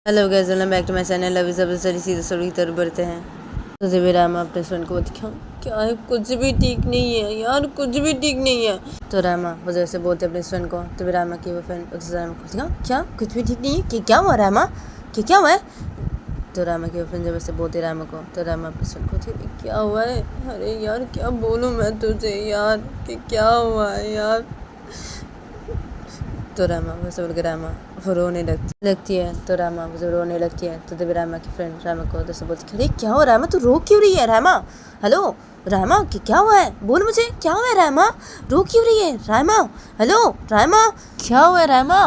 Hello guys, welcome back to my channel. अभी सब सीधे स्टोरी की तरफ बढ़ते हैं। तो देवीरा रामा अपने फ्रेंड को दिखाऊं क्या है, कुछ भी ठीक नहीं है यार, कुछ भी ठीक नहीं है। तो रामा वो जैसे बोलते अपने फ्रेंड को, तो रामा की वो फ्रेंड रामा को दिखाऊं क्या कुछ भी ठीक नहीं है, कि क्या हुआ रामा, कि क्या हुआ है। तो रामा की वो फ्रेंड जब ऐसे बोलते रामा को, तो रामा अपने फ्रेंड को क्या हुआ है, अरे यार क्या बोलूँ मैं तुझे यार, कि क्या हुआ है यार। तो रामा वैसे बोल के रामा वो रोने लगती है। तो रामा वो रोने लगती है, तो देवी रामा की फ्रेंड रामा को जैसे बोलती है, क्या हो रामा, तू रो क्यों रही है रामा, हेलो रामा, क्या हुआ है, बोल मुझे क्या हुआ है रामा, रो क्यों रही है रामा, हेलो रामा, क्या हुआ है रामा।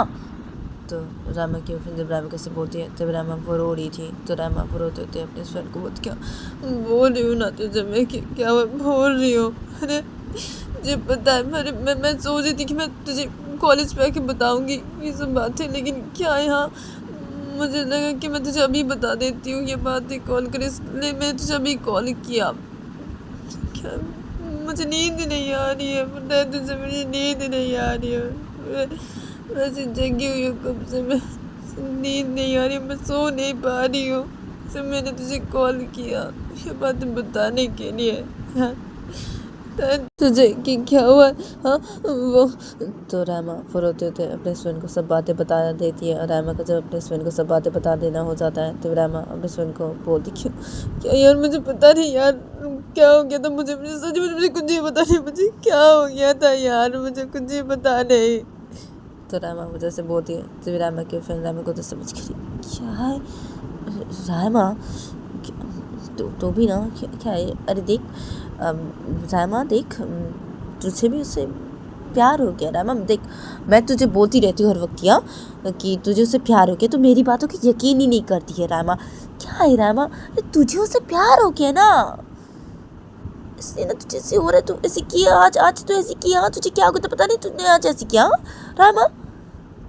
तो रामा की फ्रेंड जब रामा कैसे बोलती है, तब रामा वो रो रही थी। तो रामा वो रोते होते अपने फ्रेंड को बोलती, क्या बोल रही हूँ ना तुझे मैं, क्या बोल रही हूँ, अरे मुझे पता है, मैं सोच रही थी कि मैं तुझे कॉलेज पे आके बताऊंगी ये सब बातें, लेकिन क्या यहाँ मुझे लगा कि मैं तुझे अभी बता देती हूँ ये बातें कॉल कर, इसलिए मैं तुझे अभी कॉल किया। क्या मुझे नींद नहीं आ रही है, पता है तुझे, मुझे नींद नहीं आ रही है, वैसे जगी हुई हूँ कब से, मैं नींद नहीं आ रही, मैं सो नहीं पा रही हूँ, तो मैंने तुझे कॉल किया ये बातें बताने के लिए। हाँ तुझे कि क्या हुआ, हाँ वो। तो रामा फिर रोते होते अपने फ्रेंड को सब बातें बता देती है। और रामा को जब अपने फ्रेंड को सब बातें बता देना हो जाता है, तो रामा अपने फ्रेंड को बोलती, क्यों क्या यार, मुझे पता नहीं यार क्या हो गया था, मुझे सच में मुझे कुछ नहीं पता नहीं, मुझे क्या हो गया था यार, मुझे कुछ नहीं पता नहीं। तो रामा वजह से बोलती है, तो रामा के फ्रेंड रामा को तो समझ गई, क्या है रामा, तो भी ना क्या है, अरे देख रामा, देख तुझे भी उससे प्यार हो गया रामा, देख मैं तुझे बोलती रहती हूँ हर वक्त यहाँ कि तुझे उससे प्यार हो गया, तो मेरी बातों की यकीन ही नहीं करती है रामा, क्या है रामा, अरे तुझे उससे प्यार हो गया ना, इसलिए ना तुझे ऐसे हो रहा है, तू ऐसे किया आज तो ऐसे किया, तुझे क्या हो गया तो पता नहीं, तूने आज ऐसे किया रामा,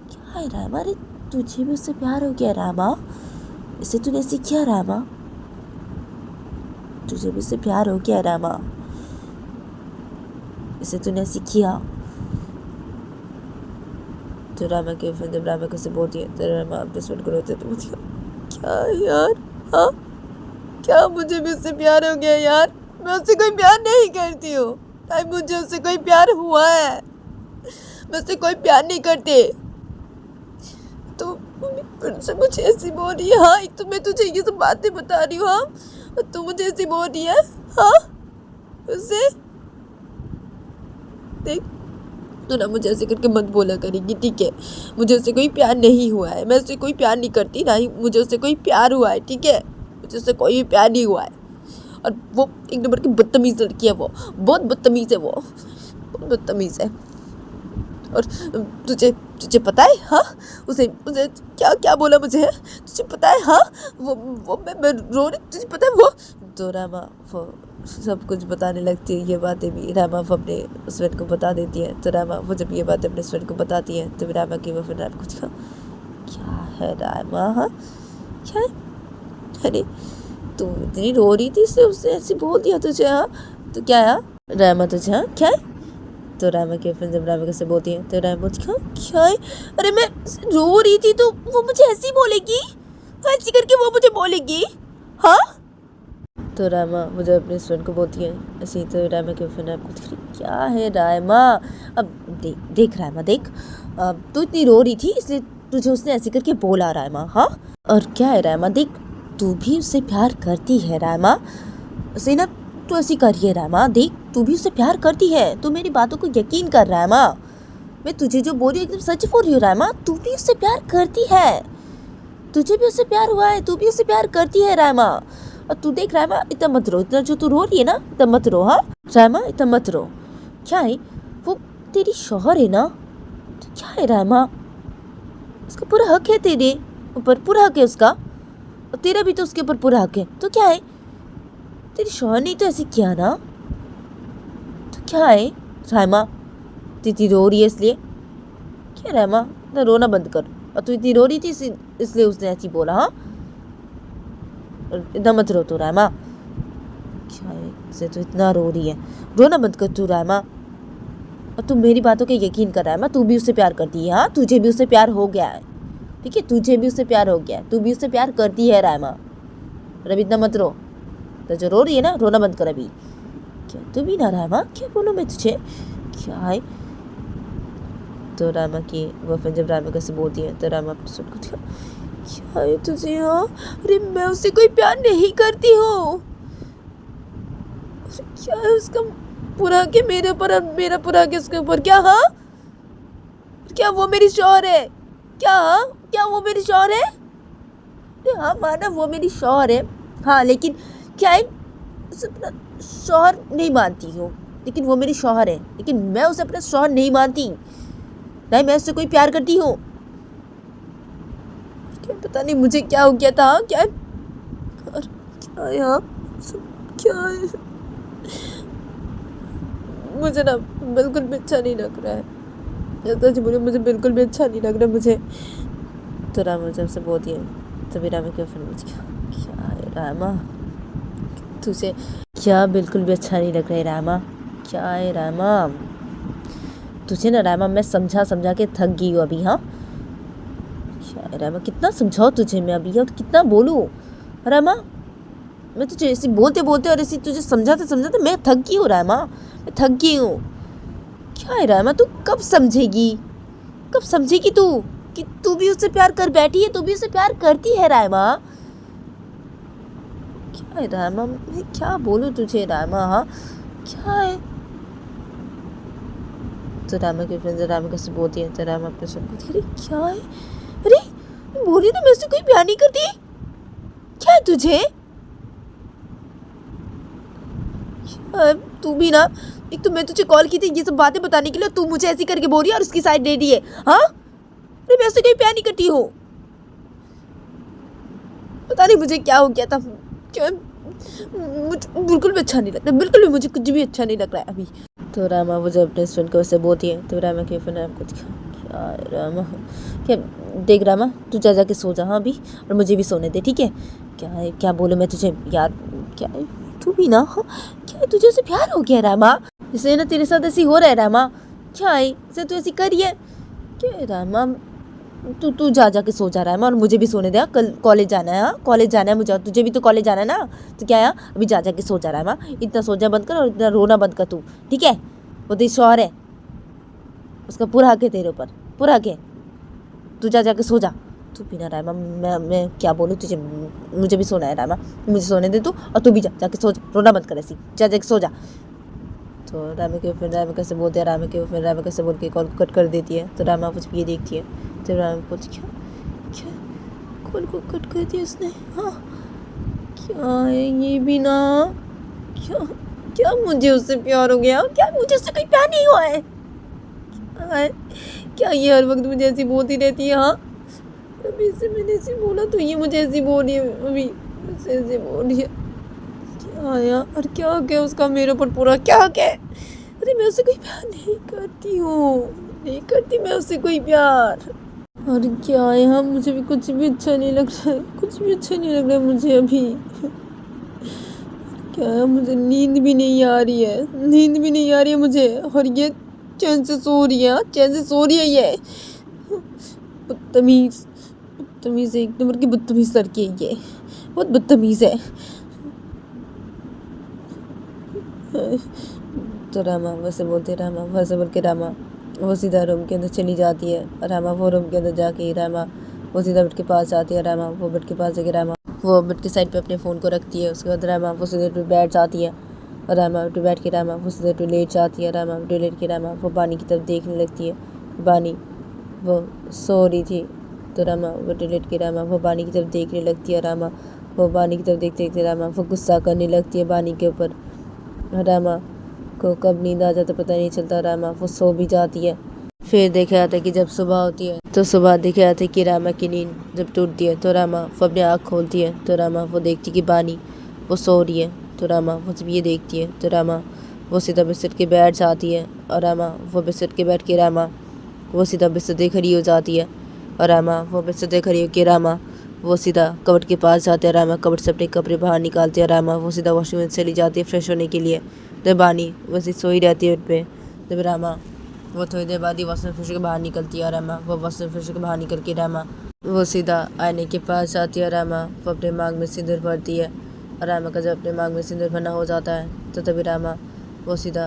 क्या है रामा, अरे तुझे भी उससे प्यार हो गया रामा, इससे तूने ऐसे किया रामा, तुझे भी उससे प्यार हो गया रामा, इसे तूने ऐसे किया। तो रामा के फ्रेंड जब रामा को से बोलती है, तो रामा अपने फ्रेंड को रोते, तो बोलती है, क्या यार, हाँ क्या मुझे भी उससे प्यार हो गया यार, मैं उससे कोई प्यार नहीं करती हूँ, नहीं मुझे उससे कोई प्यार हुआ है, मैं उससे कोई प्यार नहीं करती। तो फिर से मुझे ऐसी बोल रही है, हाँ एक तो मैं तुझे ये सब बातें बता रही हूँ, हाँ तू मुझे ऐसी बोल रही है, हाँ उससे देख, तो ना मुझे ऐसे करके मत बोला करेगी, ठीक है, मुझे उससे कोई प्यार नहीं हुआ है, मैं उससे कोई प्यार नहीं करती, ना ही मुझे उससे कोई प्यार हुआ है, ठीक है, मुझे उससे कोई प्यार नहीं हुआ है। और वो एक नंबर की बदतमीज़ लड़की है, वो बहुत बदतमीज़ है, वो बहुत बदतमीज़ है। और तुझे तुझे पता है, हाँ उसे उसे क्या क्या बोला मुझे, तुझे पता है, हाँ वो मैं रो रही, तुझे पता है वो। तो रामा वो सब कुछ बताने लगती है, ये बातें भी रामा अपने फ्रेंड को बता देती है। तो रामा वो जब ये बातें अपने फ्रेंड को बताती है, तो रामा की वो फिर रामा कुछ क्या है रामा, हाँ क्या है, अरे तू इतनी रो रही थी, इसलिए उसने ऐसे बोल दिया तुझे, हाँ तो क्या है रामा तुझे, हाँ क्या है। तो रामा की फ्रेंड जब रामा से बोलती है, तो रामा बोलती है, क्या है, अरे मैं रो रही थी तो वो मुझे ऐसे ही बोलेगी, ऐसी करके वो मुझे बोलेगी, हाँ। तो रामा मुझे अपने फ्रेंड को बोलती है ऐसे, तो रामा की फ्रेंड रामा को, क्या है रामा, अब देख रामा देख, अब तू इतनी रो रही थी इसलिए तुझे उसने ऐसे करके बोला रामा, हाँ और क्या है रामा, देख तू भी उससे प्यार करती है रामा, उसे ना तू ऐसी करिए रामा, देख तू भी उससे प्यार करती है, तू मेरी बातों को यकीन कर रामा, मैं तुझे जो बोल रही हूँ एकदम सच बोल रही हूँ रामा, तू भी उससे प्यार करती है, तुझे भी उससे प्यार हुआ है, तू भी उससे प्यार करती है रामा। और तू देख रामा, इतना मत रो, इतना जो तू रो रही है ना, इतना मत रो, हाँ रामा इतना मत रो, क्या है वो तेरी शौहर है ना, तो क्या है रामा, उसका पूरा हक है तेरे ऊपर, पूरा हक है उसका, और तेरा भी तो उसके ऊपर पूरा हक है, तो क्या है, तेरी शौहर ने तो ऐसे किया ना, तो क्या है रामा, तू रो रही है इसलिए, क्या रामा इतना रोना बंद कर, और तू इतनी रो रही थी इसलिए उसने ऐसी बोला, हाँ इतना मत रो तू रामा, क्या है इसे तो इतना रो रही है, रोना बंद कर तू रामा, और तू मेरी बातों के यकीन कर रामा, तू भी उससे प्यार करती है, हाँ तुझे भी उससे प्यार हो गया है, ठीक है, तुझे भी उससे प्यार हो गया है, तू भी उससे प्यार करती है रामा। और अभी इतना मत रो, तो जो रो रही है ना, रोना बंद कर अभी। क्या तू भी ना रामा, क्या बोलूँ मैं तुझे, क्या है। तो रामा की वो फिर जब रामा कैसे बोलती है तो रामा अपने सुन को क्या है तुझे, हाँ अरे मैं उससे कोई प्यार नहीं करती हूँ। क्या है उसका पूरा के मेरे ऊपर और मेरा पूरा के उसके ऊपर, क्या हाँ, क्या वो मेरी शौहर है, क्या हाँ, क्या वो मेरी शौहर है। हाँ माना वो मेरी शौहर है, हाँ लेकिन क्या है, उसे अपना शौहर नहीं मानती हूँ, लेकिन वो मेरी शौहर है, लेकिन मैं उसे अपना शौहर नहीं मानती, नहीं मैं उससे कोई प्यार करती हूँ। क्या पता नहीं मुझे क्या हो गया था, क्या और क्या यहाँ क्या है, मुझे ना बिल्कुल भी अच्छा नहीं लग रहा है, सच बोले मुझे बिल्कुल भी अच्छा नहीं लग रहा मुझे। तो रामा जब से बोलती है तभी रामा के फिर मुझे क्या है रामा, तुझे क्या बिल्कुल भी अच्छा नहीं लग रहा है रामा, क्या है रामा, तुझे ना रामा मैं समझा समझा के थक गई हूँ अभी। हाँ क्या है रामा, कितना समझाओ तुझे मैं अभी, और कितना बोलूँ रामा, मैं तुझे ऐसे बोलते बोलते और ऐसे तुझे समझाते समझाते मैं थक गई हूँ रामा, मैं थक गई हूँ। क्या है रामा, तू कब समझेगी, कब समझेगी तू कि तू भी उससे प्यार कर बैठी है, तू भी उससे प्यार करती है रामा। क्या है रामा, मैं क्या बोलूँ तुझे रामा, हाँ क्या है। तो रामा के फ्रेंड रामा कैसे बोलती है तो रामा अपने सुन को अरे क्या है, अरे बोली ना मैं उससे कोई प्यार नहीं करती, क्या है तुझे। तू भी ना, एक तो मैं तुझे कॉल की थी ये सब बातें बताने के लिए, तू मुझे ऐसी करके बोल रही है और उसकी साइड ले रही है। हाँ अरे मैं उससे कोई प्यार नहीं करती हूँ, पता नहीं मुझे क्या हो गया था, क्या मुझे बिल्कुल भी अच्छा नहीं लग रहा, बिल्कुल भी मुझे कुछ भी अच्छा नहीं लग रहा है अभी। तो रामा वो जब अपने फ्रेंड को उससे बोलती है तो रामा के फिर आपको क्या रामा, क्या देख रामा तू जा जाके सो जा हाँ अभी, और मुझे भी सोने दे ठीक है। क्या है, क्या बोलूँ मैं तुझे यार, क्या है तू भी ना, हाँ क्या है तुझे उससे प्यार हो गया रामा, जैसे ना तेरे साथ ऐसी हो रहा है रामा, क्या है जैसे तू ऐसी करी है, क्या है रामा, तू तू जा जाके सो जा रामा, और मुझे भी सोने दे, हाँ कल कॉलेज जाना है, हाँ कॉलेज जाना है मुझे, तुझे भी तो कॉलेज जाना है ना, तो क्या है अभी जा जाके सो जा रामा, इतना सोचा बंद कर और इतना रोना बंद कर तू, ठीक है। वो तेरी शौहर है, उसका पूरा हक है तेरे ऊपर, पूरा हक है, तू जा जाके सो जा। तू भी ना रामा, मैं क्या बोलूँ तुझे, मुझे भी सोना है रामा, मुझे सोने दे तू, और तू भी जा जाके सो जा, रोना बंद कर ऐसी, जा जाके सो जा। तो रामा के फिर रामा कैसे बोलते हैं, रामा के फिर रामा कैसे बोल के कॉल कट कर देती है। तो रामा कुछ ये देखती है तो रामा पूछ क्या क्या कॉल को कट कर दिया उसने, हाँ क्या है ये भी ना, क्या क्या मुझे उससे प्यार हो गया, क्या मुझे उससे कोई प्यार नहीं हुआ है, क्या ये हर वक्त मुझे ऐसी बोलती रहती है। हाँ अभी इससे मैंने ऐसी बोला तो ये मुझे ऐसी बोल रही है, अभी ऐसे बोल रही है, क्या यार और क्या क्या उसका मेरे ऊपर पूरा क्या क्या, अरे मैं उससे कोई प्यार नहीं करती हूँ, नहीं करती मैं उससे कोई प्यार। और क्या है, हाँ मुझे भी कुछ भी अच्छा नहीं लग रहा है, कुछ भी अच्छा नहीं लग रहा है मुझे अभी। क्या है, मुझे नींद भी नहीं आ रही है, नींद भी नहीं आ रही है मुझे, और ये चैन से सो रही है, चैन से सो रही है ये, बदतमीज, बदतमीज है, एक नंबर की बदतमीज लड़की है ये, बहुत बदतमीज है। तो रामा वैसे बोलते रामा वैसे बोल के रामा वो सीधा रूम के अंदर चली जाती है, और रामा वो रूम के अंदर जाके रामा वो सीधा बेड के पास जाती है, रामा वो बेड के पास जाके रामा वो बेड के साइड पे अपने फ़ोन को रखती है, उसके बाद रामा वो सीधे टू बैठ जाती है, और रामा टू बैठ के रामा वो सीधे टू लेट जाती है, रामा टू लेट के रामा वो बानी की तरफ देखने लगती है, बानी वो सो रही थी, तो रामा वो टू लेट के रामा वो बानी की तरफ देखने लगती है, रामा वो बानी की तरफ देखते देखते रामा वो गुस्सा करने लगती है बानी के ऊपर, रामा को कब नींद आ जाता पता नहीं चलता, रामा वो सो भी जाती है। फिर देखा जाता है कि जब सुबह होती है तो सुबह देखा जाता है कि रामा की नींद जब टूटती है तो रामा वो अपनी आँख खोलती है, तो रामा वो देखती कि बानी वो सो रही है, तो रामा वो जब ये देखती है तो रामा वो सीधा बिस्तर के बैठ जाती है, और रामा वो बिस्तर के बैठ के रामा वो सीधा बिस्तर खड़ी हो जाती है, और रामा वो बिस्तर खड़ी होकर रामा वो सीधा कबर्ड के पास जाते हैं, रामा कबर्ड से अपने कपड़े बाहर निकालते हैं, रामा वो सीधा वॉशरूम में चली जाती है फ्रेश होने के लिए, तो बानी वैसे सोई रहती है उठ पे, जब रामा वो थोड़ी देर बाद ही वॉशरूम फ्रेश के बाहर निकलती है, रामा वो वॉशरूम फ्रेश के बाहर निकल के रामा वो सीधा आईने के पास जाती है। रामा वो अपने मांग में सिंदूर भरती है और रामा का जब अपने मांग में सिंदूर भरना हो जाता है तो तभी रामा वो सीधा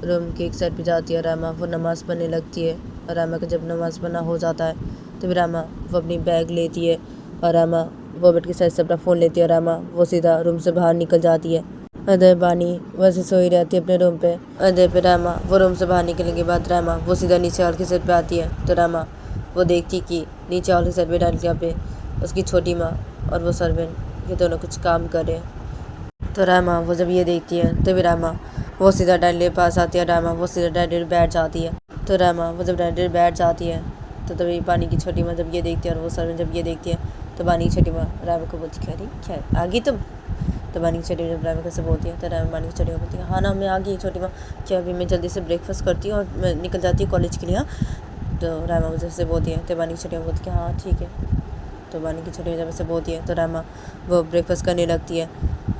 रूम के एक साइड पे जाती है। रामा वो नमाज़ पढ़ने लगती है और रामा का जब नमाज़ पढ़ना हो जाता है तभी रामा वो अपनी बैग लेती है और रामा वो बेड के साइड से अपना फ़ोन लेती है। रामा वो सीधा रूम से बाहर निकल जाती है। अदय बानी वैसे सोई रहती है अपने रूम पे। अदय पे रामा वो रूम से बाहर निकलने के बाद रामा वो सीधा नीचे हॉल के साइड पे आती है तो रामा वो देखती कि नीचे हॉल के साइड पे डालिया पे उसकी छोटी माँ और वो सर्वेंट ये दोनों कुछ काम कर रहे हैं। तो रामा वो जब ये देखती है तभी रामा वो सीधा डैडी के पास आती है। रामा वो सीधा डैडी बैठ जाती है। तो रामा वो जब डैडी बैठ जाती है तो तभी बानी की छोटी माँ जब ये देखती है और वो सर्वेंट जब ये देखती है तो बानी की छोटी माँ रामा को बोलती है, अरे क्या आ गई तुम? तो बानी की छोटी जब रामा कैसे बोलती है तो रामा बानी की छोटी माँ बोलती है, हाँ ना मैं आ गई छोटी माँ, क्या अभी मैं जल्दी से ब्रेकफास्ट करती हूँ और मैं निकल जाती हूँ कॉलेज के लिए। तो रामा मुझे से बोलती है तो बानी की छोटी माँ बोलती है, हाँ ठीक है। तो बानी की छोटी जब ऐसे बोलती है तो रामा वो ब्रेकफास्ट करने लगती है।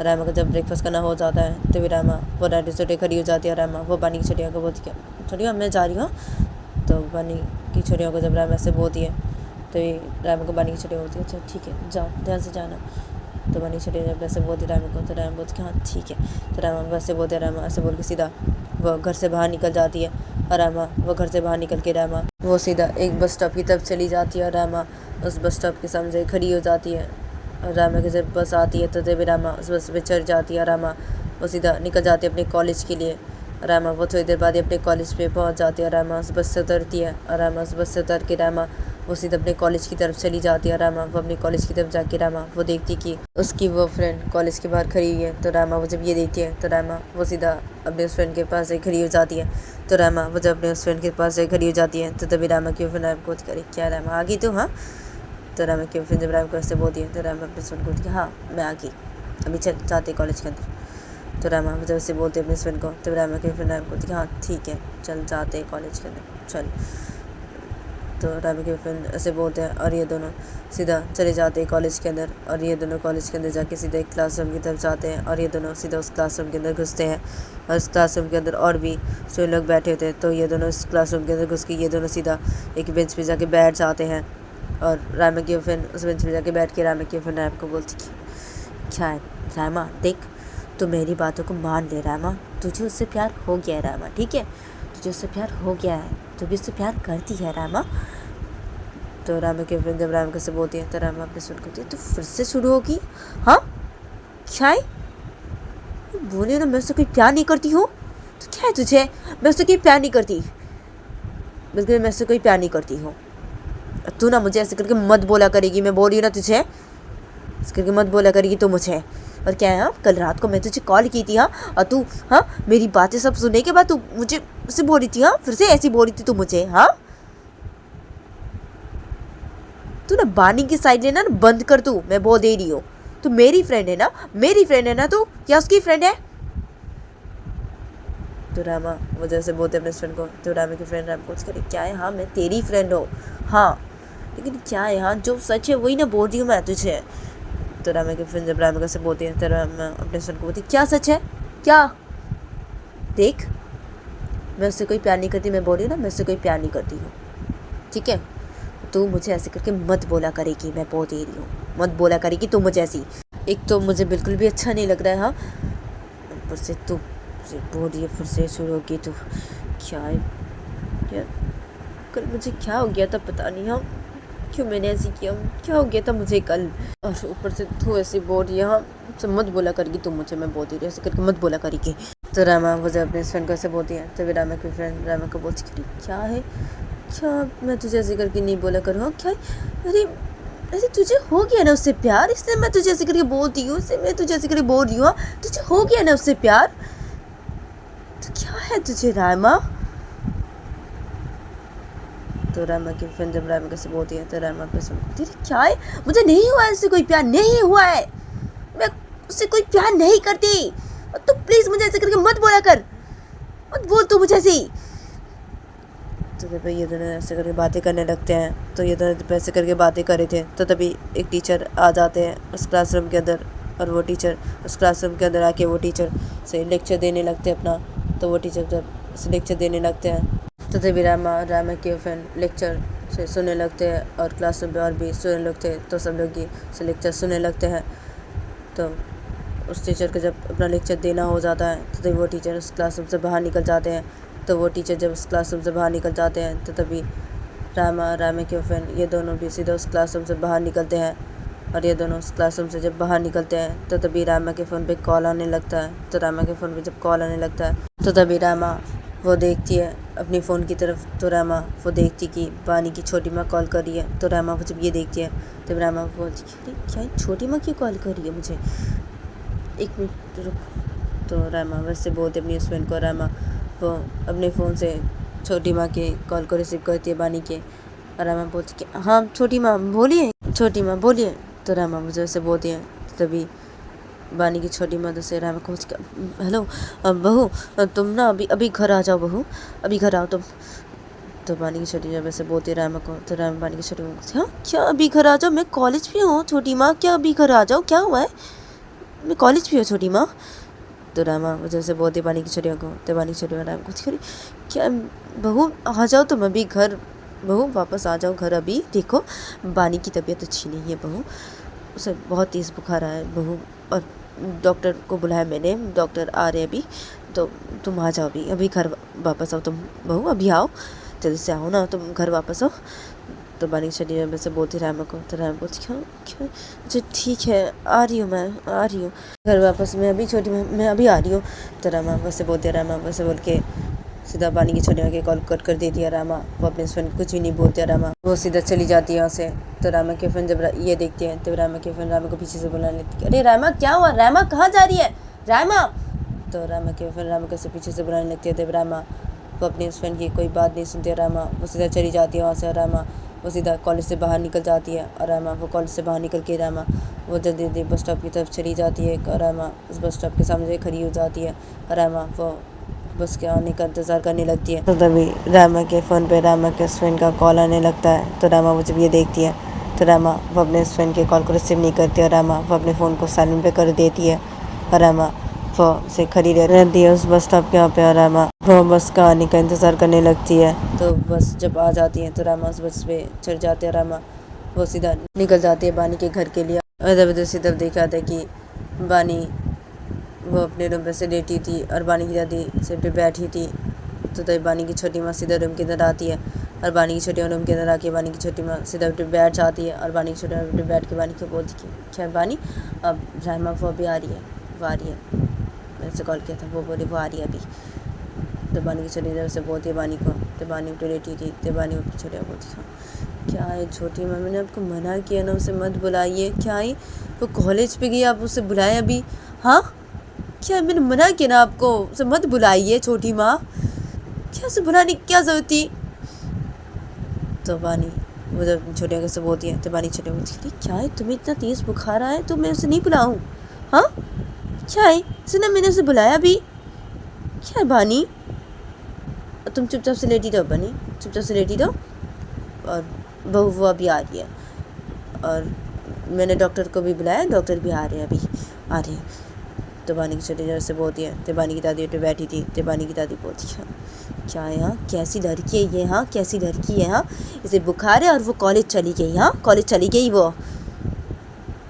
रामा का जब ब्रेकफास्ट करना हो जाता है तभी रामा वो डैडी से खड़ी हो जाती है। रामा वो बानी की छोटियों को बोलती है, छोटियों मैं जा रही हूँ। तो बानी की छोटियों को जब रामा ऐसे बोलती है तो रामा को बानी की छोटियों बोलती है, अच्छा ठीक है जाओ ध्यान से जाना। तो बानी की छोटियों जब ऐसे बोलती रामा को तो रामा बोलती है, हाँ ठीक है। तो रामा वैसे बोलते रामा ऐसे बोल के सीधा वो घर से बाहर निकल जाती है और रामा वो घर से बाहर निकल के रामा वो सीधा एक बस स्टॉप की तरफ चली जाती है और रामा उस बस स्टॉप के सामने खड़ी हो जाती है। और रामा की जब बस आती है तो तभी रामा उस बस पे चढ़ जाती है। रामा वो सीधा निकल जाती है अपने कॉलेज के लिए। रामा वो थोड़ी देर बाद ही अपने कॉलेज पे पहुंच जाती है। रामा उस बस से उतरती है और रामा उस बस से उतर के रामा वो सीधा अपने कॉलेज की तरफ चली जाती है। रामा वो अपने कॉलेज की तरफ जाके रामा वो देखती कि उसकी वो फ्रेंड कॉलेज के बाहर खड़ी हुई है। तो रामा वो जब ये देखती है तो रामा वो सीधा अपने उस फ्रेंड के पास से खड़ी हो जाती है। तो रामा वो जब अपने उस फ्रेंड के पास से खड़ी हो जाती है तो तभी रामा की फ्रेंड रामा को करे, क्या रामा आ गई तो? हाँ। तो रामा की फ्रेंड जब रामा को ऐसे बोलती है तो रामा अपने फ्रेंड को बोलती है, हाँ मैं आ गई, अभी चल जाते कॉलेज के अंदर। तो रामा जब ऐसे बोलते अपने फ्रेंड को तो रामा की फ्रेंड रामा को बोलती है, हाँ ठीक है चल जाते कॉलेज के अंदर चल। तो रामा के फ्रेंड ऐसे बोलते हैं और ये दोनों सीधा चले जाते हैं कॉलेज के अंदर। और ये दोनों कॉलेज के अंदर जाके सीधे एक क्लासरूम की तरफ जाते हैं और ये दोनों सीधा उस क्लासरूम के अंदर घुसते हैं। और उस क्लासरूम के अंदर और भी सभी लोग बैठे होते हैं। तो ये दोनों इस क्लासरूम के अंदर घुस के ये दोनों सीधा एक बेंच पे जाके बैठ जाते हैं। और रामा की फ्रेंड उस बेंच पे जाके बैठ के रामा की फ्रेंड रामा को बोलती है, क्या है रामा देख तू मेरी बातों को मान ले रामा, तुझे उससे प्यार हो गया है रामा, ठीक है तुझे उससे प्यार हो गया है, तू भी उससे प्यार करती है रामा। तो रामा की फ्रेंड जब रामा कैसे बोलती है तो रामा अपने सुन करती है, तो फिर से शुरू होगी? हाँ क्या है बोले ना मैं उससे कोई प्यार नहीं करती हूँ, तो क्या है तुझे? मैं उससे कोई प्यार नहीं करती, बिल्कुल मैं उससे कोई प्यार नहीं करती हूँ। तू ना मुझे ऐसे करके मत बोला करेगी, मैं बोल रही हूँ ना तुझे, ऐसे करके मत बोला करेगी तू मुझे। और क्या है हाँ कल रात को मैं तुझे कॉल की थी हाँ, और तू हाँ मेरी बातें सब सुनने के बाद तू मुझे उससे बोल रही थी हाँ, फिर से ऐसी बोल रही थी तू मुझे। हाँ तू ना बानी की साइड लेना ना बंद कर, तू मैं बोल दे रही हूँ। तू मेरी फ्रेंड है ना, मेरी फ्रेंड है ना तू, या उसकी फ्रेंड है? तो रामा वो जैसे बोलते अपने फ्रेंड को तो रामा की फ्रेंड रामा पूछ करे, क्या है हाँ मैं तेरी फ्रेंड हूँ हाँ, लेकिन क्या है हाँ जो सच है वही ना बोल रही हूँ मैं तुझे। तो रामा की फ्रेंड जब रामा से बोलती है तो रामा अपने फ्रेंड को बोलती है, क्या सच है क्या? देख मैं उससे कोई प्यार नहीं करती, मैं बोल रही हूँ ना मैं उससे कोई प्यार नहीं करती हूँ, ठीक है तू मुझे ऐसे करके मत बोला करेगी, मैं बोल दे रही हूँ मत बोला करेगी तू मुझे ऐसी। एक तो मुझे बिल्कुल भी अच्छा नहीं लग रहा है हाँ, ऊपर से तू बोल रही है फिर से शुरू होगी। तो क्या है यार कल मुझे क्या हो गया था पता नहीं हाँ, क्यों मैंने ऐसे किया, क्या हो गया था मुझे कल। और ऊपर से तू ऐसे बोल रही है हाँ, सब मत बोला करेगी तू मुझे, मैं बोल रही हूँ ऐसे करके मत बोला करेगी। तो रामा वो जब अपने फ्रेंड को ऐसे बोलती है तो रामा की फ्रेंड रामा को बोलती है, क्या है क्या मैं तुझे ऐसे करके नहीं बोला करूँ क्या? अरे अरे तुझे हो गया ना उससे प्यार, इसलिए मैं तुझे ऐसे करके बोलती हूँ, इसलिए मैं तुझे ऐसे करके बोल रही हूँ। तुझे हो गया ना उससे प्यार, तो क्या है तुझे रामा? तो रामा की फ्रेंड जब रामा कैसे बोलती है तो रामा पे सुनती है, क्या है मुझे नहीं हुआ इससे कोई प्यार, नहीं हुआ है, मैं उससे कोई प्यार नहीं करती, तो प्लीज़ मुझे ऐसे करके मत बोला कर, मत बोल तू मुझे ऐसे। तो जब ये दोनों ऐसे करके बातें करने लगते हैं तो ये दोनों ऐसे करके बातें कर रहे थे तो तभी एक टीचर आ जाते हैं उस क्लासरूम के अंदर। और वो टीचर उस क्लासरूम के अंदर आके वो टीचर से लेक्चर देने लगते हैं अपना। तो वो टीचर जब लेक्चर देने लगते हैं तो तभी रामा के फ्रेंड लेक्चर से सुनने लगते हैं और क्लासरूम में और भी स्टूडेंट लोग थे तो सब लोग ये से लेक्चर सुनने लगते हैं। तो उस टीचर को जब अपना लेक्चर देना हो जाता है तो तभी वो टीचर उस क्लासरूम से बाहर निकल जाते हैं। तो वो टीचर जब उस क्लासरूम से बाहर निकल जाते हैं तो तभी रामा के फ्रेंड ये दोनों भी सीधे उस क्लासरूम से बाहर निकलते हैं। और ये दोनों उस क्लासरूम से जब बाहर निकलते हैं तो तभी रामा के फ़ोन पे कॉल आने लगता है। तो रामा के फ़ोन पे जब कॉल आने लगता है तो तभी रामा वो देखती है अपनी फ़ोन की तरफ। तो रामा वो देखती कि बानी की छोटी माँ कॉल कर रही है। तो रामा वो जब ये देखती है तो रामा बोलती है अरे क्या छोटी माँ क्यों कॉल कर रही है मुझे, एक मिनट रुक। तो रामा वैसे बोलते अपनी उस फ्रेंड को। रामा वो अपने फ़ोन से छोटी माँ के कॉल को रिसीव करती है बानी के। और रामा बोलती कि हाँ छोटी माँ बोलिए, छोटी माँ बोलिए। तो रामा मुझे वैसे बोलती है। तभी बानी की छोटी माँ से रामा को हेलो बहू तुम ना अभी घर आ जाओ, बहू अभी घर आओ तुम। तो बानी की छोटी माँ वैसे बोलती है रामा को। तो रामा बानी की छोटी माँ हाँ क्या अभी घर आ जाओ, मैं कॉलेज भी हूँ छोटी माँ, क्या अभी घर आ जाओ, क्या हुआ है, मैं कॉलेज भी हूँ छोटी माँ। तो रामा मुझे से बोलती बानी की छोटी माँ को। तो बानी की छोटी माँ रामा को क्या बहू आ जाओ तुम अभी घर, बहू वापस आ जाओ घर अभी, देखो बानी की तबीयत अच्छी नहीं है बहू, उसे बहुत तेज़ बुखार आया है बहू, और डॉक्टर को बुलाया मैंने, डॉक्टर आ रहे अभी, तो तुम आ जाओ अभी घर वापस आओ तुम बहू, अभी आओ जल्दी से आओ ना तुम घर वापस आओ। तो बानी की छोटी माँ से बोलती रामा को। तो रामा बोलती क्यों क्यों, अच्छा ठीक है आ रही हूँ, मैं आ रही हूँ घर वापस, मैं अभी छोटी मैं अभी आ रही हूँ। तो रामा वैसे बोलती है। रामा वैसे बोल के सीधा बानी की छोटी माँ के कॉल कट कर देती है। रामा वो अपने फ्रेंड कुछ भी नहीं बोलती है। रामा वो सीधा चली जाती है यहाँ से। तो रामा के फ्रेंड जब ये देखते हैं तो रामा के फ्रेंड रामा को पीछे से बुलाने लगती है अरे रामा क्या हुआ, रामा कहाँ जा रही है रामा। तो रामा के फ्रेंड रामा को पीछे से बुलाने लगती है। तो रामा वो अपने उस फ्रेंड की कोई बात नहीं सुनती है। रामा वो सीधा चली जाती है वहाँ से। और रामा वो सीधा कॉलेज से बाहर निकल जाती है। और रामा वो कॉलेज से बाहर निकल के रामा वो जल्दी जल्दी बस स्टॉप की तरफ चली जाती है। और रामा उस बस स्टॉप के सामने खड़ी हो जाती है। और रामा वो बस के आने का इंतज़ार करने लगती है। तो तभी रामा के फ़ोन पे रामा के फ्रेंड का कॉल आने लगता है। तो रामा वो जब ये देखती है तो रामा वो अपने फ्रेंड के कॉल को रिसीव नहीं करती और रामा वो अपने फ़ोन को साइलेंट पे कर देती है। और रामा वो से खड़ी रहती है उस बस स्टॉप के यहाँ पे। और रामा वो बस का आने का इंतज़ार करने लगती है। तो बस जब आ जाती है तो रामा उस बस पे चढ़ जाते हैं। रामा वो सीधा निकल जाती है बानी के घर के लिए। और जब दूसरी तरफ देखा था कि बानी वो अपने रूम पे से लेटी थी और बानी की दादी सिर पे बैठी थी। तो तभी बानी की छोटी माँ सीधा रूम के अंदर आती है। और बानी की छोटी माँ रूम के अंदर आके बानी की छोटी माँ सीधा उठ बैठ जाती है। और बानी की छोटी माँ उठ बैठ के बानी को बोलती कि क्या बानी अब रामा वो अभी आ रही है, वो आ रही है, मैंने से कॉल किया था, वो बोली वो आ रही है अभी। तो बानी की छोटी माँ से बोलती है बानी को। तो बानी उठ लेटी थी। तो बानी उठ छोटी माँ बोलती हाँ क्या है छोटी माँ, मैंने आपको मना किया ना उसे मत बुलाइए, क्या है वो कॉलेज पे गई आप उसे बुलाएं अभी, हाँ क्या मैंने मना किया ना आपको उसे मत बुलाइए छोटी माँ, क्या उसे बुलाने की क्या ज़रूरत थी। तो बानी वो जब छोटी माँ से बोलती है तो बानी छोटी माँ बोलती है क्या है तुम्हें इतना तेज़ बुखार आया तो मैं उसे नहीं बुलाऊँ, हाँ क्या है सुना मैंने उसे बुलाया अभी, क्या है बानी तुम चुपचाप से लेटी रहो, बानी चुपचाप से लेटी रहो। और बहू वो अभी आ रही है और मैंने डॉक्टर को भी बुलाया, डॉक्टर भी आ रहे हैं अभी आ रहे हैं। तो बानी की छोटी जगह से बोलती है। तो बानी की दादी पे बैठी थी। तो बानी की दादी बोलती है क्या है हाँ कैसी लड़की है ये, हाँ कैसी लड़की है, हाँ इसे बुखार है और वो कॉलेज चली गई, हाँ कॉलेज चली गई वो।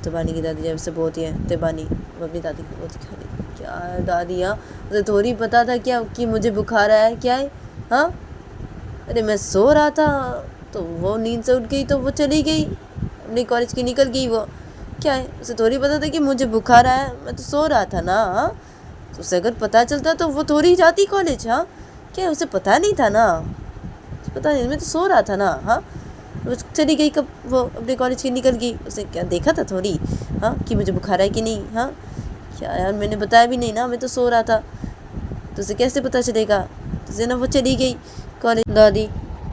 तो बानी की दादी जब से बोलती है तो बानी वो अपनी दादी को बोलती है क्या है दादी, हाँ उसे थोड़ी पता था क्या कि मुझे बुखार आया है, क्या है हाँ, अरे मैं सो रहा था तो वो नींद से उठ गई तो वो चली गई अपने कॉलेज की, निकल गई वो, क्या है उसे थोड़ी पता था कि मुझे बुखार आया, मैं तो सो रहा था ना, हाँ तो उसे अगर पता चलता तो वो थोड़ी जाती कॉलेज, हाँ क्या उसे पता नहीं था ना, पता नहीं मैं तो सो रहा था ना, हाँ वो चली गई कब वो अपने कॉलेज की निकल गई, उसे क्या देखा था थोड़ी, हाँ कि मुझे बुखार है कि नहीं, हाँ क्या यार मैंने बताया भी नहीं ना, मैं तो सो रहा था तो उसे कैसे पता चलेगा, तो ना वो चली गई कॉलेज दादी।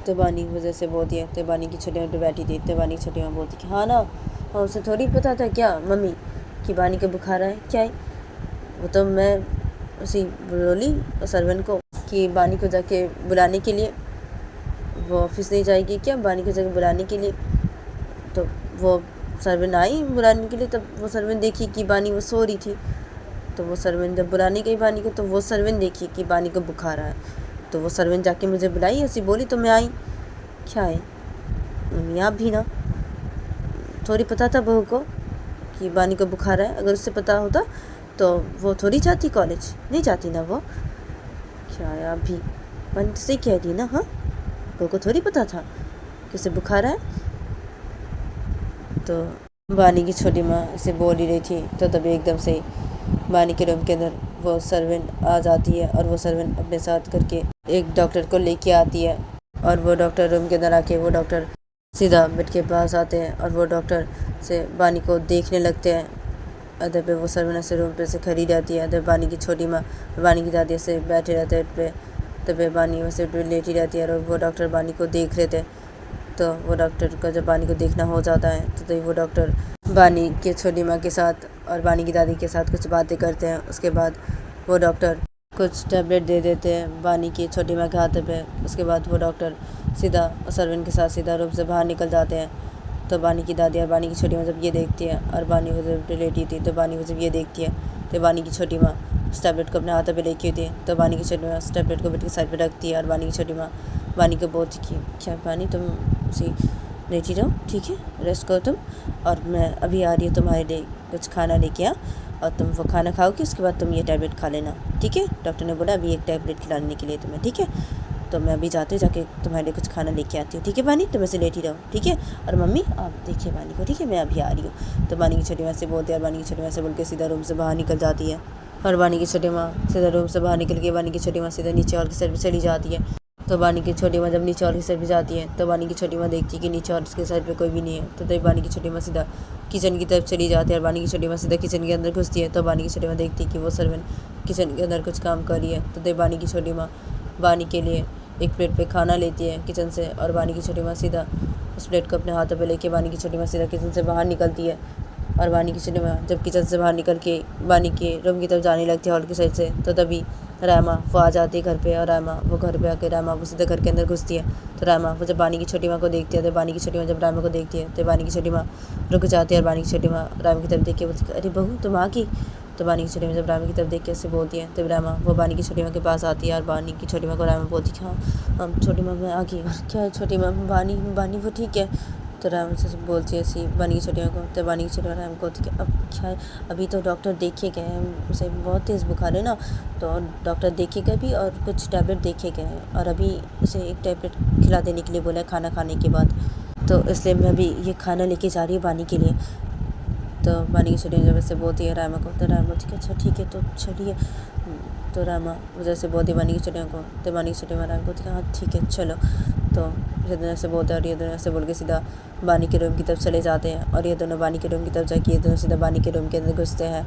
तो बानी वजह से बोलती है। तो बानी की छोटी माँ बैठी थी। तो बानी की छोटी माँ बोलती हाँ ना, हाँ उसे थोड़ी पता था क्या मम्मी कि बानी का बुखार है, क्या है वो तो मैं उसी बोली सर्वेंट को कि बानी को जाके बुलाने के लिए, वो ऑफिस नहीं जाएगी क्या बानी को जाके बुलाने के लिए। तो वो सर्वेंट आई बुलाने के लिए, तब वो सर्वेंट देखी कि बानी वो सो रही थी। तो वो सर्वेंट जब बुलाने गई बानी को तो वो सर्वेंट देखी कि बानी को बुखार आया, तो वो सर्वेंट जाके मुझे बुलाई, ऐसी बोली तो मैं आई, क्या है मम्मी आप भी ना, थोड़ी पता था बहू को कि बानी को बुखार है, अगर उससे पता होता तो वो थोड़ी जाती कॉलेज, नहीं जाती ना वो। क्या है आप भी, बानी तो सही कह रही ना। हाँ, बहू को थोड़ी पता था कि उसे बुखार है। तो बानी की छोटी माँ इसे बोल ही रही थी, तो तभी एकदम से बानी के रूम के अंदर वो सर्वेंट आ जाती है और वो सर्वेंट अपने साथ करके एक डॉक्टर को लेके आती है। और वो डॉक्टर रूम के अंदर आके वो डॉक्टर सीधा बेड के पास आते हैं और वो डॉक्टर से बानी को देखने लगते हैं। अदर पे वो सर्वेंट से रूम पे से खड़ी रहती है। अदर बानी की छोटी माँ बानी की दादी से बैठे रहते हैं पे, तब बानी वैसे लेटी रहती है और वो डॉक्टर बानी को देख रहे थे। तो वो डॉक्टर का जब बानी को देखना हो जाता है तो वो डॉक्टर बानी के छोटी माँ के साथ और बानी की दादी के साथ कुछ बातें करते हैं। उसके बाद वो डॉक्टर कुछ टैबलेट दे देते हैं बानी की छोटी माँ के हाथ पे। उसके बाद वो डॉक्टर सीधा सर्वेंट के साथ सीधा रूम से बाहर निकल जाते हैं। तो बानी की दादी और बानी की छोटी माँ जब ये देखती है और बानी वो जब लेटी थी तो बानी वो जब ये देखती है तो बानी की छोटी माँ उस टैबलेट को अपने हाथों पे लेके होती है। तो बानी की छोटी माँ उस टैबलेट को बेड के साइड पे रखती है और बानी की छोटी माँ बानी को बोलती कि क्या बानी तुम उसी लेटी रहो, ठीक है, रेस्ट करो तुम, और मैं अभी आ रही हूँ तुम्हारे लिए कुछ खाना लेके आ, और तुम वो खाना खाओगे उसके बाद तुम ये टैबलेट खा लेना, ठीक है। डॉक्टर ने बोला अभी एक टैबलेट खिलाने के लिए तुम्हें, ठीक है। तो मैं अभी जाते जाके तुम्हारे लिए कुछ खाना लेके आती हूँ, ठीक है बानी, तुम ऐसे लेटी रहो, ठीक है। और मम्मी आप देखिए बानी को, ठीक है, मैं अभी आ रही हूँ। तो बानी की छोटी माँ से बोलती है और बानी की छोटी माँ से बोल के सीधा रूम से बाहर निकल जाती है। और बानी की छोटी माँ सीधा रूम से बाहर निकल के बानी की छोटी माँ सीधा नीचे और की साइड पर चली जाती है। तो बानी की छोटी माँ जब नीचे और की साइड पर जाती है तो बानी की छोटी माँ देखती है कि नीचे और उसके साइड पे कोई भी नहीं है। तो तभी बानी की छोटी माँ सीधा किचन की तरफ चली जाती है और बानी की छोटी माँ सीधा किचन के अंदर घुसती है। तो बानी की छोटी माँ देखती है कि वो सर्वेंट किचन के अंदर कुछ काम कर रही है। तो तभी बानी की छोटी माँ बानी के लिए एक प्लेट पे खाना लेती है किचन से और बानी की छोटी माँ सीधा उस प्लेट को अपने हाथों पे लेके बानी की छोटी माँ सीधा किचन से बाहर निकलती है। और बानी की छोटी माँ जब किचन से बाहर निकल के बानी के रूम की तरफ जाने लगती है हॉल की साइड से, तो तभी रामा वो आ जाती है घर पे। और रामा वो घर पे आके रामा वो सीधा घर के अंदर घुसती है। तो रामा वो जब बानी की छोटी माँ को देखती है तो बानी की छोटी माँ जब रामा को देखती है तो बानी की छोटी माँ रुक जाती है और बानी की छोटी माँ रामा की तरफ देख के बोलती है अरे बहू तुम आ गई। तो बानी की छोटी माँ जब रामा की तरफ देख के ऐसे बोलती है तो रामा वो बानी की छोटी माँ के पास आती है और बानी की छोटी माँ को रामा बोलती है हाँ छोटी माँ मैं आ गई। और क्या है छोटी माँ, बानी बानी वो ठीक है। तो राम से बोलती है ऐसी बानी की छोटी माँ को। तो बानी की छोटी माँ राम को बोलती है अब क्या है, अभी तो डॉक्टर देखे गए हैं, उसे बहुत तेज़ बुखार है ना, तो डॉक्टर देखे गए भी और कुछ टैबलेट देखे गए हैं और अभी उसे एक टैबलेट खिला देने के लिए बोला है खाना खाने के बाद, तो इसलिए मैं अभी ये खाना लेके जा रही हूँ बानी के लिए। तो बानी की छोटी जब ऐसे बोलती है रामा को तो रामा बोलती है अच्छा ठीक है तो चलिए। तो रामा जैसे बोलती है बानी की छोटियों को तो बानी की छोटी माँ रामा बोलती है हाँ ठीक है चलो। तो ये दोनों ऐसे बोलते हैं और ये दोनों ऐसे बोल के सीधा बानी के रूम की तरफ चले जाते हैं। और ये दोनों बानी के रूम की तरफ जाके ये दोनों सीधा बानी के रूम के अंदर घुसते हैं।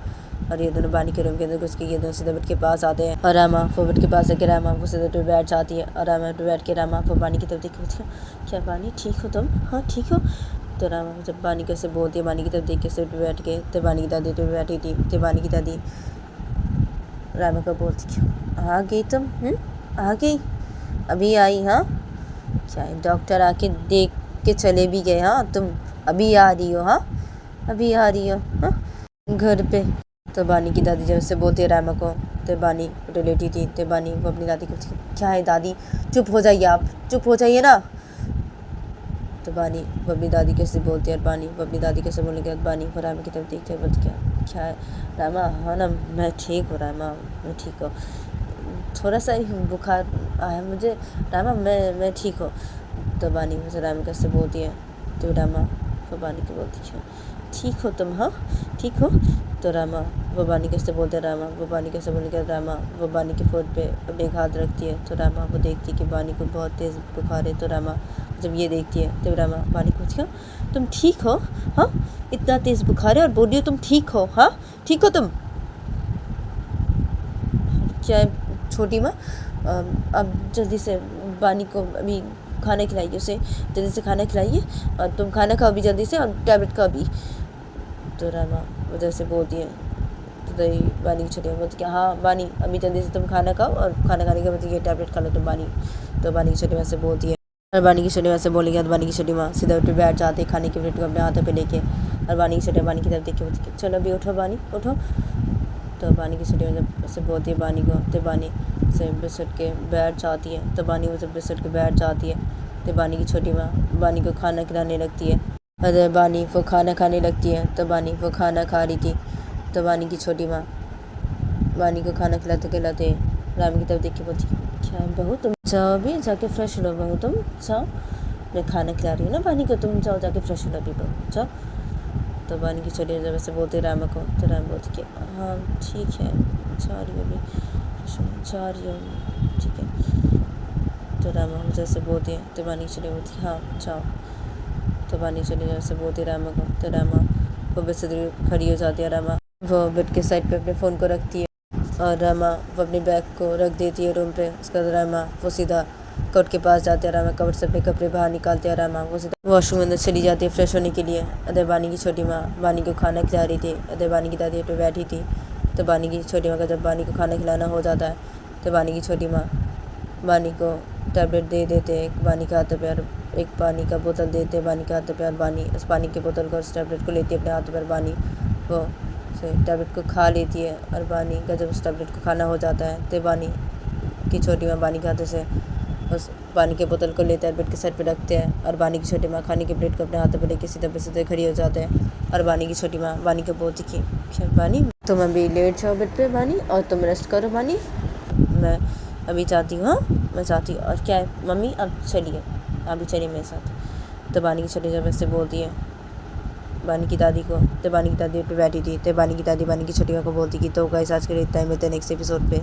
और ये दोनों बानी के रूम के अंदर घुस के ये दोनों सीधा बेड के पास आते हैं और रामा वो बेड के पास आके रामा वो सीधा पे बैठ जाती है। और रामा पे बैठ के रामा वो बानी की तरफ देख के क्या बानी ठीक हो तुम, हाँ ठीक हो। तो रामा जब बानी कैसे बोलती है बानी की तरफ देख के सिर पे बैठ के, तो बानी की दादी पे बैठी थी। तो बानी की दादी रामा को बोलती आ गई तुम, आ गई, अभी आई, हाँ क्या डॉक्टर आके देख के चले भी गए, हाँ तुम अभी आ रही हो, हाँ अभी आ रही हो हाँ घर पे। तो बानी की दादी जब से बोलती है रामा को तो बानी लेटी थी। तो बानी वो अपनी दादी को क्या है दादी चुप हो जाइए, आप चुप हो जाइए ना। तो बानी वो अपनी दादी कैसे बोलती है और बानी वो अपनी दादी कैसे बोलने के बाद बानी वो रामा की तरफ देखते हैं बोलती क्या है रामा, हाँ ना मैं ठीक हूँ रामा, मैं ठीक हूँ, थोड़ा सा ही बुखार आया मुझे रामा, मैं ठीक हूँ। तो बानी मुझे रामा कैसे बोलती है तो रामा वो बानी को बोलती है ठीक हो तुम, हाँ ठीक हो। तो रामा वो बानी कैसे बोलते हैं रामा वो बानी कैसे बोलने के रामा वो बानी के फोट पे अपने एक हाथ रखती है। तो रामा वो देखती है कि बानी को बहुत तेज़ बुखार है। तो रामा जब ये देखती है तो रामा बानी को पूछती है तुम ठीक हो, हाँ इतना तेज़ बुखार है और बोल रही हो तुम ठीक हो, हाँ ठीक हो तुम। क्या है छोटी माँ अब जल्दी से बानी को अभी खाना खिलाइए, उसे जल्दी से खाना खिलाइए और तुम खाना खाओ भी जल्दी से और टैबलेट खाओ भी। तो रामा वो जैसे बोलती है तो दही बानी की छोटी माँ बोलती है हाँ बानी अभी जल्दी से तुम खाना खाओ और खाना खाने के बाद ये टैबलेट खा लो तुम बानी। तो बानी की छोटी माँ से बोलती है और बानी की छोटी माँ से बोलेंगे तो बानी की छोटी माँ सीधा उठ बैठ जाते हैं खाने की प्लेट को अपने हाथों पे लेके। और बानी की छोटी बानी की तरफ देख के बोलती है चलो अभी उठो बानी उठो। तो बानी की छोटी माँ जब ऐसे बोलती है बानी को तो बानी से बिस्कुट के बैठ जाती है। तो बानी वो जब बिस्कुट के बैठ जाती है तो बानी की छोटी माँ बानी को खाना खिलाने लगती है। अरे बानी वो खाना खाने लगती है तो बानी वो खाना खा रही थी। तो बानी की छोटी माँ बानी को खाना खिलाते खिलाते राम की तरफ देख के बोलती क्या बहू तुम जाओ भी जाके फ्रेश हो लो बहू, तुम जाओ, मैं खाना खिला रही हूँ ना बानी को, तुम जाओ जाके फ्रेश हो लो अभी बहू, जाओ। तो बानी की छोटी जब ऐसे बोलते रामा को तो राम बोलती कि हाँ ठीक है जा रही हूँ अभी, जा रही हूँ ठीक है। तो रामा जैसे बोलती है तो बानी की छोटी बोलती हाँ जाओ। तो बानी की छोटी जैसे बोलती रामा को तो रामा वो बस खड़ी हो जाती है। रामा वो बेड के साइड पे अपने फ़ोन को रखती है और रामा वो अपने बैग को रख देती है रूम पे। उसके बाद रामा वो सीधा कट के पास जाते हैं। रामा कवर से अपने कपड़े बाहर निकालते हैं। रामा वो सीधा वॉशरूम में अंदर चली जाती है फ्रेश होने के लिए। अदर बानी की छोटी माँ बानी को खाना खिला रही थी। अदर बानी की दादी पे बैठी थी। तो बानी की छोटी माँ का जब बानी को खाना खिलाना हो जाता है तो बानी की छोटी माँ बानी को टैबलेट दे देते हैं। एक बानी के हाथ पे और एक पानी का बोतल देते हैं बानी के हाथ पे और बानी उस पानी के बोतल को उस टैबलेट को लेती है अपने हाथ पर। बानी वो टैबलेट को खा लेती है और बानी का जब उस टैबलेट को खाना हो जाता है तो बानी की छोटी माँ बानी के हाथों से उस पानी के बोतल को लेते हैं बेड के साइड पे रखते हैं और बानी की छोटी माँ खाने के प्लेट को अपने हाथों पर लेके सीधे खड़ी हो जाते हैं। और बानी की छोटी माँ बानी को बोलती कि क्या बानी तुम अभी लेट जाओ बेड पे बानी और तुम रेस्ट करो बानी, मैं अभी चाहती हूँ, हाँ मैं चाहती हूँ। और क्या है मम्मी अब चलिए आप भी चलिए मेरे साथ। तो बानी की छोटी जब ऐसे बोलती है बानी की दादी को तो बानी की दादी पे बैठी थी। तो बानी की दादी बानी की छोटी माँ को बोलती कि तो गाइस आज के लिए इतना ही, मिलते हैं नेक्स्ट एपिसोड पे।